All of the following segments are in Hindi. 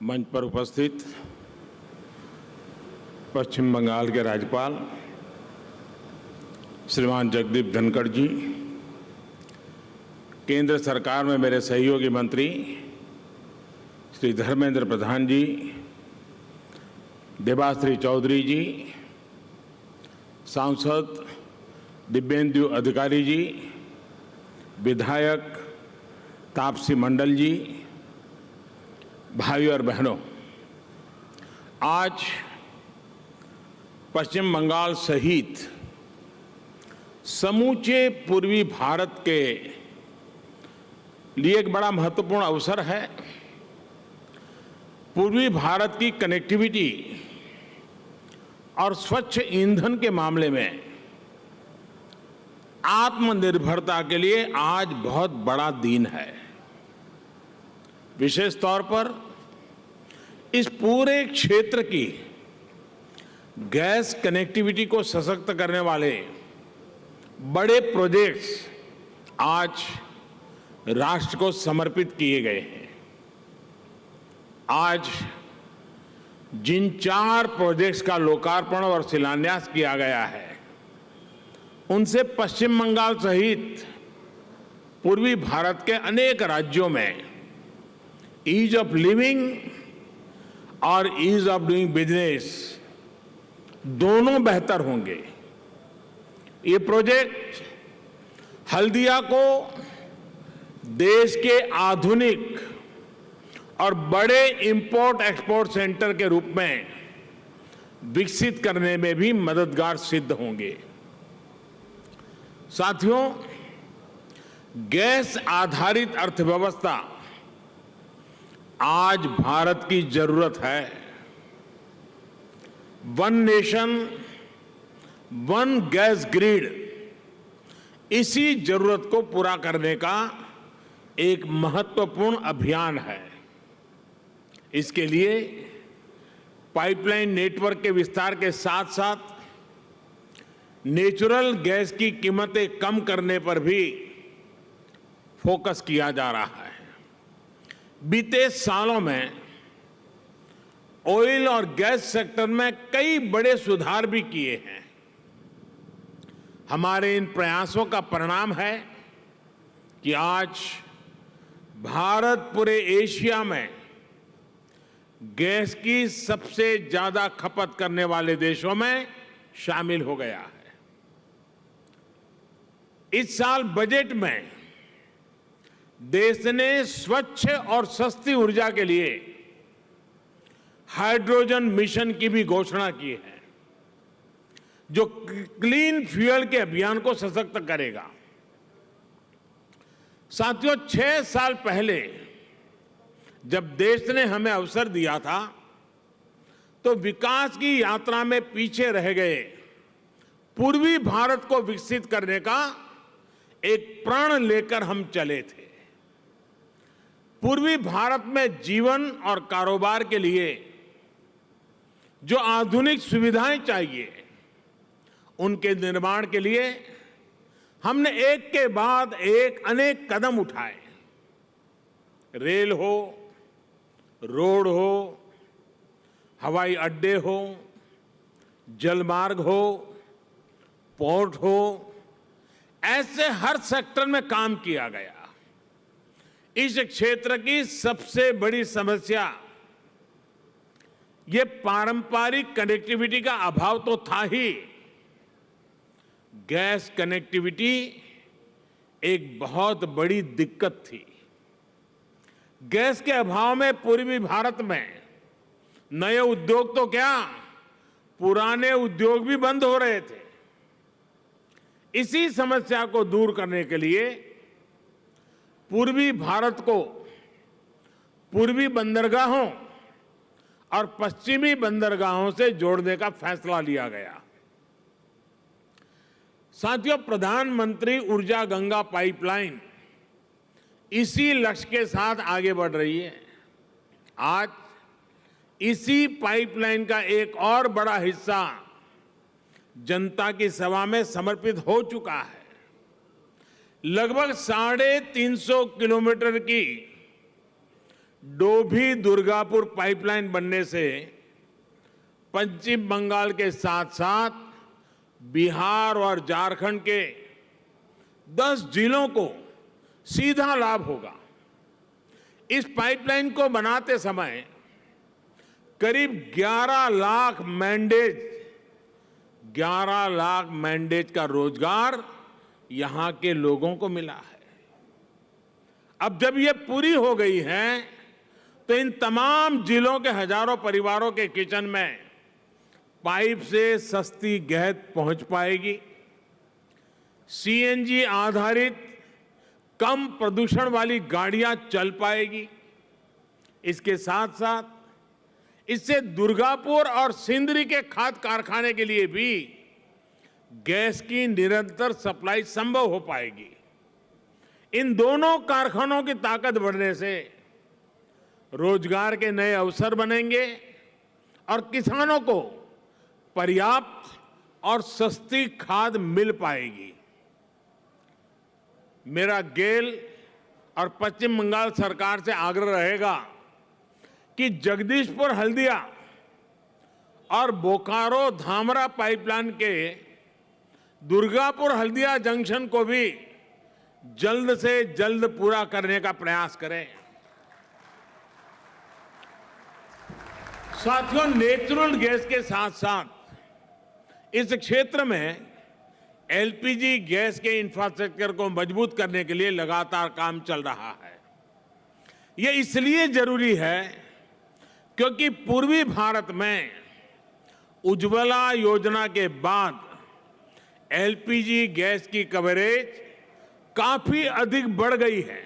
मंच पर उपस्थित पश्चिम बंगाल के राज्यपाल श्रीमान जगदीप धनखड़ जी, केंद्र सरकार में मेरे सहयोगी मंत्री श्री धर्मेंद्र प्रधान जी, देबाश्री चौधरी जी, सांसद दिव्येंदु अधिकारी जी, विधायक तापसी मंडल जी, भाई और बहनों, आज पश्चिम बंगाल सहित समूचे पूर्वी भारत के लिए एक बड़ा महत्वपूर्ण अवसर है। पूर्वी भारत की कनेक्टिविटी और स्वच्छ ईंधन के मामले में आत्मनिर्भरता के लिए आज बहुत बड़ा दिन है। विशेष तौर पर इस पूरे क्षेत्र की गैस कनेक्टिविटी को सशक्त करने वाले बड़े प्रोजेक्ट्स आज राष्ट्र को समर्पित किए गए हैं। आज जिन 4 प्रोजेक्ट्स का लोकार्पण और शिलान्यास किया गया है, उनसे पश्चिम बंगाल सहित पूर्वी भारत के अनेक राज्यों में ईज ऑफ लिविंग और ईज ऑफ डूइंग बिजनेस दोनों बेहतर होंगे। ये प्रोजेक्ट हल्दिया को देश के आधुनिक और बड़े इंपोर्ट एक्सपोर्ट सेंटर के रूप में विकसित करने में भी मददगार सिद्ध होंगे। साथियों, गैस आधारित अर्थव्यवस्था आज भारत की जरूरत है। One nation one gas grid इसी जरूरत को पूरा करने का एक महत्वपूर्ण अभियान है। इसके लिए पाइपलाइन नेटवर्क के विस्तार के साथ साथ नेचुरल गैस की कीमतें कम करने पर भी फोकस किया जा रहा है। बीते सालों में ऑयल और गैस सेक्टर में कई बड़े सुधार भी किए हैं। हमारे इन प्रयासों का परिणाम है कि आज भारत पूरे एशिया में गैस की सबसे ज्यादा खपत करने वाले देशों में शामिल हो गया है। इस साल बजट में देश ने स्वच्छ और सस्ती ऊर्जा के लिए हाइड्रोजन मिशन की भी घोषणा की है, जो क्लीन फ्यूल के अभियान को सशक्त करेगा। साथियों, 6 साल पहले जब देश ने हमें अवसर दिया था, तो विकास की यात्रा में पीछे रह गए पूर्वी भारत को विकसित करने का एक प्रण लेकर हम चले थे। पूर्वी भारत में जीवन और कारोबार के लिए जो आधुनिक सुविधाएं चाहिए, उनके निर्माण के लिए हमने एक के बाद एक अनेक कदम उठाए। रेल हो, रोड हो, हवाई अड्डे हो, जलमार्ग हो, पोर्ट हो, ऐसे हर सेक्टर में काम किया गया। इस क्षेत्र की सबसे बड़ी समस्या ये पारंपरिक कनेक्टिविटी का अभाव तो था ही, गैस कनेक्टिविटी एक बहुत बड़ी दिक्कत थी। गैस के अभाव में पूर्वी भारत में नए उद्योग तो क्या, पुराने उद्योग भी बंद हो रहे थे। इसी समस्या को दूर करने के लिए पूर्वी भारत को पूर्वी बंदरगाहों और पश्चिमी बंदरगाहों से जोड़ने का फैसला लिया गया। साथियों, प्रधानमंत्री ऊर्जा गंगा पाइपलाइन इसी लक्ष्य के साथ आगे बढ़ रही है। आज इसी पाइपलाइन का एक और बड़ा हिस्सा जनता की सेवा में समर्पित हो चुका है। लगभग 350 किलोमीटर की डोभी दुर्गापुर पाइपलाइन बनने से पश्चिम बंगाल के साथ साथ बिहार और झारखंड के 10 जिलों को सीधा लाभ होगा। इस पाइपलाइन को बनाते समय करीब 11 लाख मैंडेज का रोजगार यहां के लोगों को मिला है। अब जब ये पूरी हो गई है तो इन तमाम जिलों के हजारों परिवारों के किचन में पाइप से सस्ती गैस पहुंच पाएगी। सीएनजी आधारित कम प्रदूषण वाली गाड़ियां चल पाएगी। इसके साथ साथ इससे दुर्गापुर और सिंदरी के खाद कारखाने के लिए भी गैस की निरंतर सप्लाई संभव हो पाएगी। इन दोनों कारखानों की ताकत बढ़ने से रोजगार के नए अवसर बनेंगे और किसानों को पर्याप्त और सस्ती खाद मिल पाएगी। मेरा गेल और पश्चिम बंगाल सरकार से आग्रह रहेगा कि जगदीशपुर हल्दिया और बोकारो धामरा पाइपलाइन के दुर्गापुर हल्दिया जंक्शन को भी जल्द से जल्द पूरा करने का प्रयास करें। साथियों, नेचुरल गैस के साथ साथ इस क्षेत्र में एलपीजी गैस के इंफ्रास्ट्रक्चर को मजबूत करने के लिए लगातार काम चल रहा है। यह इसलिए जरूरी है क्योंकि पूर्वी भारत में उज्ज्वला योजना के बाद एलपीजी गैस की कवरेज काफी अधिक बढ़ गई है,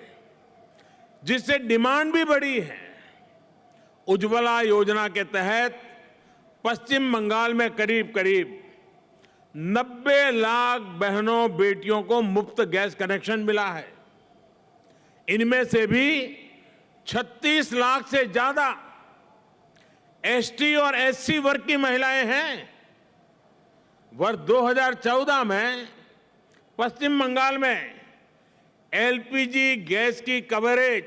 जिससे डिमांड भी बढ़ी है। उज्ज्वला योजना के तहत पश्चिम बंगाल में करीब करीब 90 लाख बहनों बेटियों को मुफ्त गैस कनेक्शन मिला है। इनमें से भी 36 लाख से ज्यादा एसटी और एससी वर्ग की महिलाएं हैं। वर्ष 2014 में पश्चिम बंगाल में एलपीजी गैस की कवरेज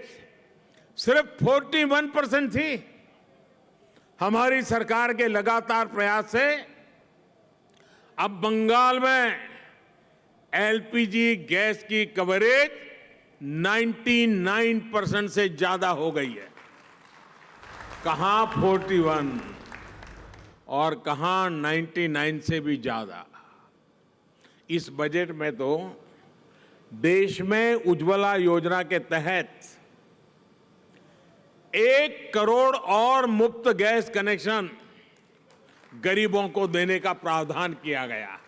सिर्फ 41% थी। हमारी सरकार के लगातार प्रयास से अब बंगाल में एलपीजी गैस की कवरेज 99% से ज्यादा हो गई है। कहां 41 और कहां 99 से भी ज्यादा। इस बजट में तो देश में उज्ज्वला योजना के तहत 1 करोड़ और मुफ्त गैस कनेक्शन गरीबों को देने का प्रावधान किया गया है।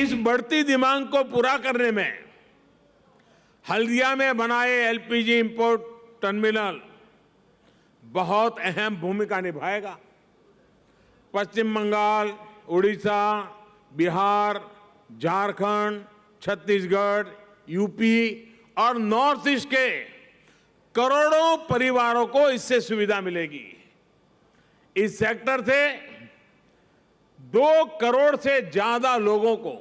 इस बढ़ती डिमांड को पूरा करने में हल्दिया में बनाए एलपीजी इंपोर्ट टर्मिनल बहुत अहम भूमिका निभाएगा। पश्चिम बंगाल, उड़ीसा, बिहार, झारखंड, छत्तीसगढ़, यूपी और नॉर्थ ईस्ट के करोड़ों परिवारों को इससे सुविधा मिलेगी। इस सेक्टर से 2 करोड़ से ज्यादा लोगों को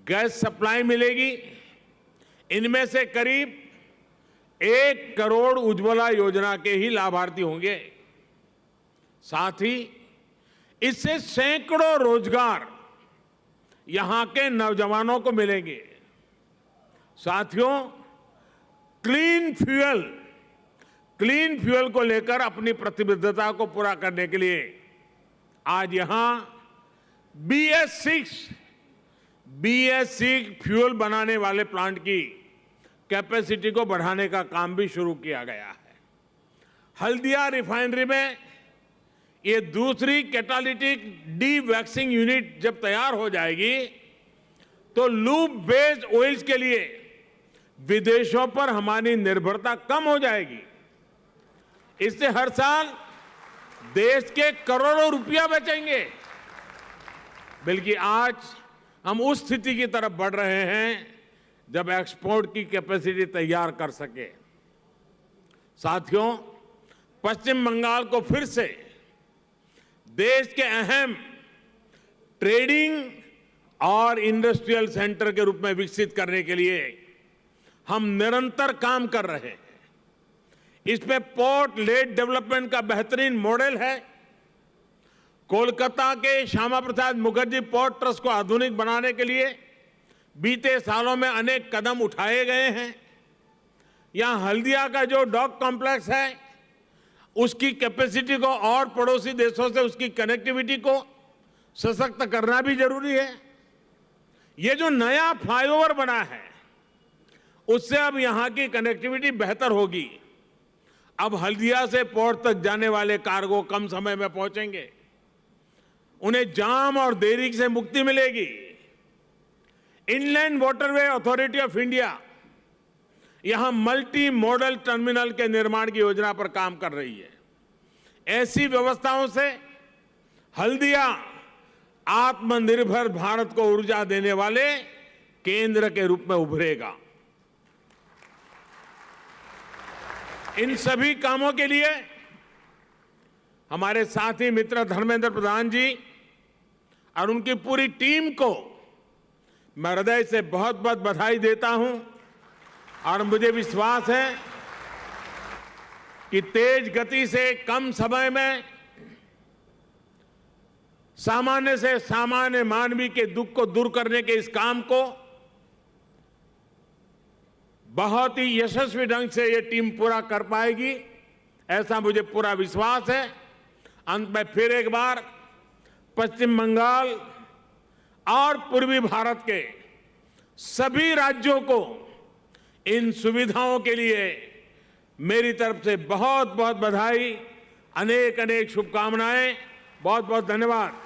गैस सप्लाई मिलेगी। इनमें से करीब 1 करोड़ उज्ज्वला योजना के ही लाभार्थी होंगे। साथ ही इससे सैकड़ों रोजगार यहां के नौजवानों को मिलेंगे। साथियों, क्लीन फ्यूल को लेकर अपनी प्रतिबद्धता को पूरा करने के लिए आज यहां BS6 फ्यूल बनाने वाले प्लांट की कैपेसिटी को बढ़ाने का काम भी शुरू किया गया है। हल्दिया रिफाइनरी में ये दूसरी कैटालिटिक डी-वैक्सिंग यूनिट जब तैयार हो जाएगी तो लूप बेस्ड ऑयल्स के लिए विदेशों पर हमारी निर्भरता कम हो जाएगी। इससे हर साल देश के करोड़ों रुपया बचेंगे। बल्कि आज हम उस स्थिति की तरफ बढ़ रहे हैं जब एक्सपोर्ट की कैपेसिटी तैयार कर सके। साथियों, पश्चिम बंगाल को फिर से देश के अहम ट्रेडिंग और इंडस्ट्रियल सेंटर के रूप में विकसित करने के लिए हम निरंतर काम कर रहे हैं। इसमें पोर्ट लेड डेवलपमेंट का बेहतरीन मॉडल है। कोलकाता के श्यामा प्रसाद मुखर्जी पोर्ट ट्रस्ट को आधुनिक बनाने के लिए बीते सालों में अनेक कदम उठाए गए हैं। यहां हल्दिया का जो डॉक कॉम्प्लेक्स है, उसकी कैपेसिटी को और पड़ोसी देशों से उसकी कनेक्टिविटी को सशक्त करना भी जरूरी है। ये जो नया फ्लाईओवर बना है, उससे अब यहां की कनेक्टिविटी बेहतर होगी। अब हल्दिया से पोर्ट तक जाने वाले कार्गो कम समय में पहुंचेंगे, उन्हें जाम और देरी से मुक्ति मिलेगी। Inland waterway authority of India यहां मल्टी मॉडल टर्मिनल के निर्माण की योजना पर काम कर रही है। ऐसी व्यवस्थाओं से हल्दिया आत्मनिर्भर भारत को ऊर्जा देने वाले केंद्र के रूप में उभरेगा। इन सभी कामों के लिए हमारे साथी मित्र धर्मेंद्र प्रधान जी और उनकी पूरी टीम को मैं हृदय से बहुत बहुत बधाई देता हूं और मुझे विश्वास है कि तेज गति से कम समय में सामान्य से सामान्य मानवी के दुख को दूर करने के इस काम को बहुत ही यशस्वी ढंग से ये टीम पूरा कर पाएगी, ऐसा मुझे पूरा विश्वास है। अंत में फिर एक बार पश्चिम बंगाल और पूर्वी भारत के सभी राज्यों को इन सुविधाओं के लिए मेरी तरफ से बहुत बहुत बधाई, अनेक अनेक शुभकामनाएं। बहुत बहुत धन्यवाद।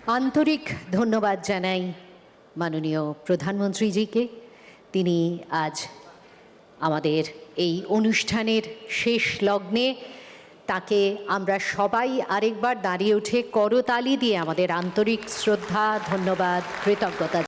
আন্তরিক ধন্যবাদ জানাই মাননীয় প্রধানমন্ত্রীজিকে। তিনি আজ আমাদের এই অনুষ্ঠানের শেষ লগ্নে, তাকে আমরা সবাই আরেকবার দাঁড়িয়ে উঠে করতালি দিয়ে আমাদের আন্তরিক শ্রদ্ধা, ধন্যবাদ, কৃতজ্ঞতা